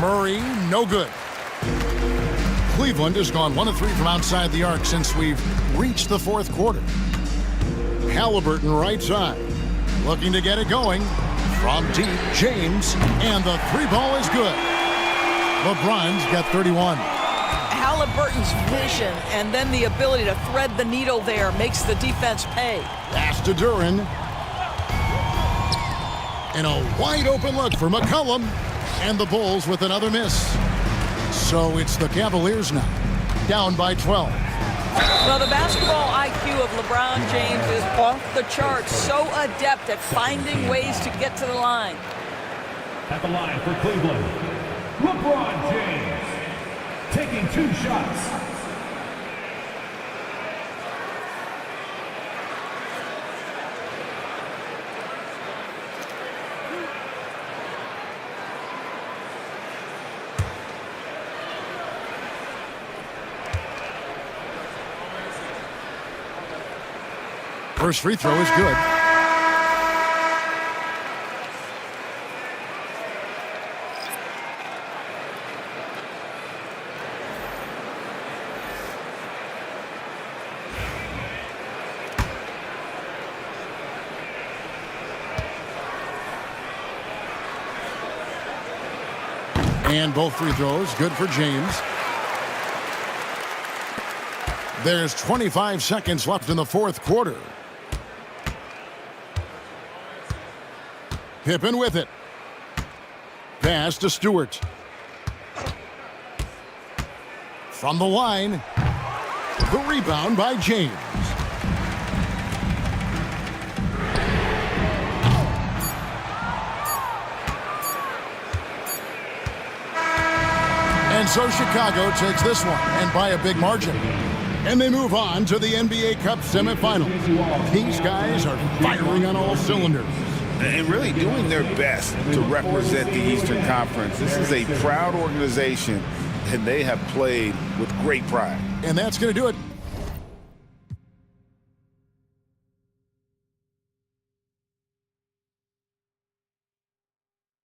Murray, no good. Cleveland has gone 1 of 3 from outside the arc since we've reached the fourth quarter. Halliburton right side, looking to get it going. From deep, James, and the three ball is good. LeBron's got 31. Halliburton's vision and then the ability to thread the needle there makes the defense pay. Pass to Duren. And a wide open look for McCollum. And the Bulls with another miss. So it's the Cavaliers now, down by 12. Well, the basketball IQ of LeBron James is off the charts. So adept at finding ways to get to the line. At the line for Cleveland, LeBron James. Taking 2 shots. First free throw is good. And both free throws good for James. There's 25 seconds left in the fourth quarter. Pippen with it. Pass to Stewart. From the line. The rebound by James. And so Chicago takes this one, and by a big margin. And they move on to the NBA Cup semifinal. These guys are firing on all cylinders. And really doing their best to represent the Eastern Conference. This is a proud organization, and they have played with great pride. And that's going to do it